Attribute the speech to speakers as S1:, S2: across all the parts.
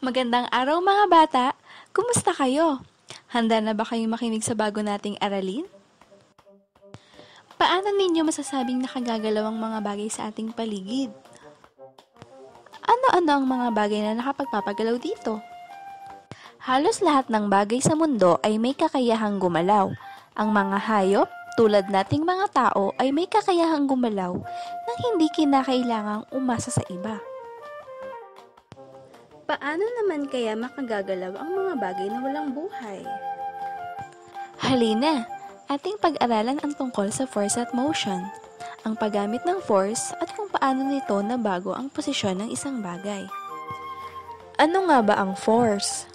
S1: Magandang araw mga bata! Kumusta kayo? Handa na ba kayong makinig sa bago nating aralin? Paano ninyo masasabing nakagagalaw ang mga bagay sa ating paligid? Ano-ano ang mga bagay na nakapagpapagalaw dito? Halos lahat ng bagay sa mundo ay may kakayahang gumalaw. Ang mga hayop, tulad nating mga tao, ay may kakayahang gumalaw nang hindi kinakailangang umasa sa iba. Paano naman kaya makagagalaw ang mga bagay na walang buhay? Halina, ating pag-aralan ang tungkol sa force at motion, ang paggamit ng force at kung paano nito nabago ang posisyon ng isang bagay. Ano nga ba ang force?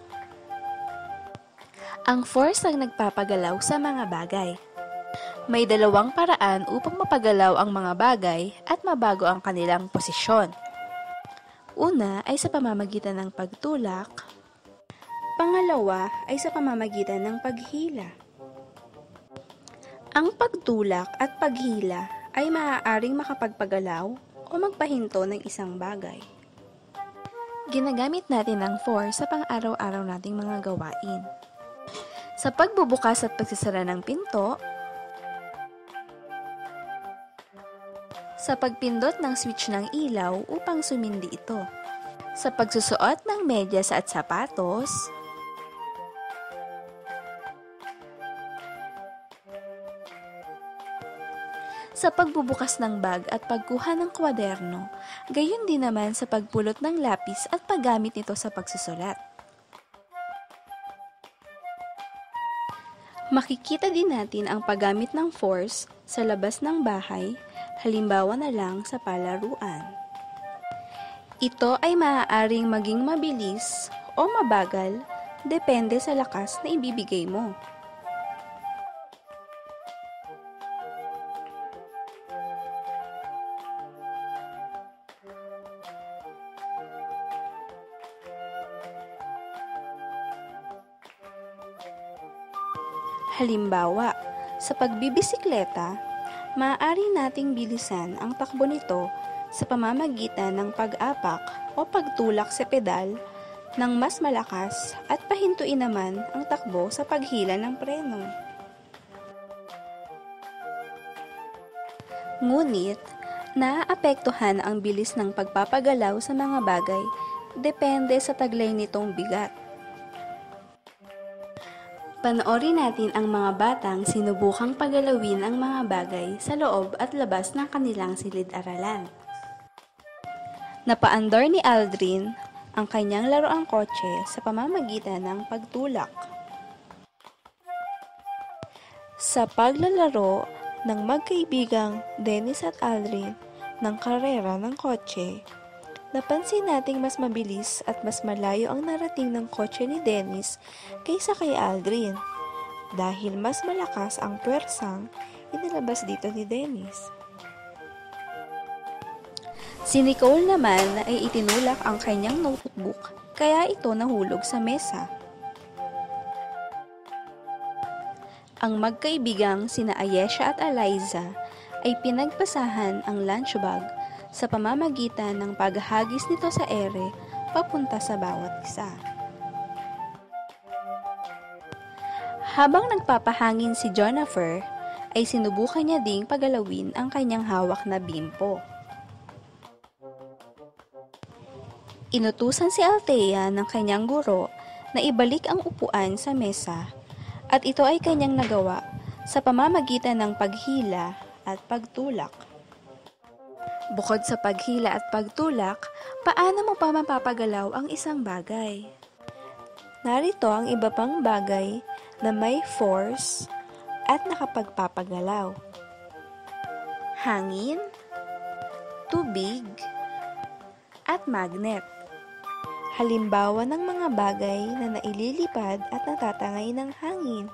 S1: Ang force ang nagpapagalaw sa mga bagay. May dalawang paraan upang mapagalaw ang mga bagay at mabago ang kanilang posisyon. Una ay sa pamamagitan ng pagtulak. Pangalawa ay sa pamamagitan ng paghila. Ang pagtulak at paghila ay maaaring makapagpagalaw o magpahinto ng isang bagay. Ginagamit natin ang force sa pang-araw-araw nating mga gawain. Sa pagbubukas at pagsasara ng pinto, sa pagpindot ng switch ng ilaw upang sumindi ito, sa pagsusuot ng medyas at sapatos, sa pagbubukas ng bag at pagkuha ng kwaderno, gayon din naman sa pagpulot ng lapis at paggamit nito sa pagsusulat. Makikita din natin ang paggamit ng force sa labas ng bahay, halimbawa na lang sa palaruan. Ito ay maaaring maging mabilis o mabagal, depende sa lakas na ibibigay mo. Halimbawa, sa pagbibisikleta, maaari nating bilisan ang takbo nito sa pamamagitan ng pag-apak o pagtulak sa pedal ng mas malakas at pahintuin naman ang takbo sa paghila ng preno. Ngunit, naaapektuhan ang bilis ng pagpapagalaw sa mga bagay depende sa taglay nitong bigat. Panoorin natin ang mga batang sinubukang pagalawin ang mga bagay sa loob at labas ng kanilang silid-aralan. Napaandar ni Aldrin ang kanyang laruang kotse sa pamamagitan ng pagtulak. Sa paglalaro ng magkaibigang Dennis at Aldrin ng karera ng kotse, napansin nating mas mabilis at mas malayo ang narating ng kotse ni Dennis kaysa kay Aldrin dahil mas malakas ang puwersang inilabas dito ni Dennis. Si Nicole naman ay itinulak ang kanyang notebook kaya ito nahulog sa mesa. Ang magkaibigang sina Ayesha at Eliza ay pinagpasahan ang lunch bag sa pamamagitan ng paghagis nito sa ere papunta sa bawat isa. Habang nagpapahangin si Jennifer, ay sinubukan niya ding pagalawin ang kanyang hawak na bimpo. Inutusan si Althea ng kanyang guro na ibalik ang upuan sa mesa at ito ay kanyang nagawa sa pamamagitan ng paghila at pagtulak. Bukod sa paghila at pagtulak, paano mo pa mapapagalaw ang isang bagay? Narito ang iba pang bagay na may force at nakapagpapagalaw. Hangin, tubig, at magnet. Halimbawa ng mga bagay na naililipad at natatangay ng hangin.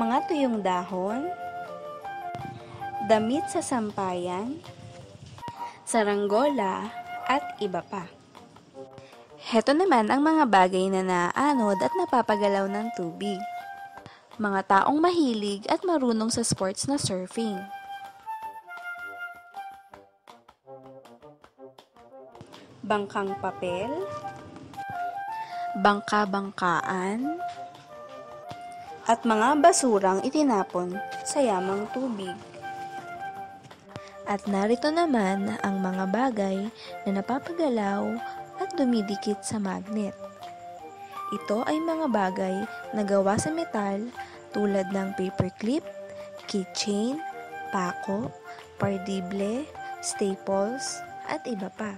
S1: Mga tuyong dahon, damit sa sampayan, saranggola, at iba pa. Heto naman ang mga bagay na naaanod at napapagalaw ng tubig. Mga taong mahilig at marunong sa sports na surfing. Bangkang papel, bangka-bangkaan, at mga basurang itinapon sa yamang tubig. At narito naman ang mga bagay na napapagalaw at dumidikit sa magnet. Ito ay mga bagay na gawa sa metal tulad ng paperclip, keychain, pako, pardible, staples, at iba pa.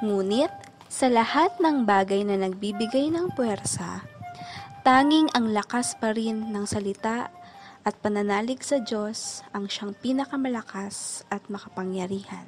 S1: Ngunit, sa lahat ng bagay na nagbibigay ng puwersa, tanging ang lakas pa rin ng salita at pananalig sa Diyos ang siyang pinakamalakas at makapangyarihan.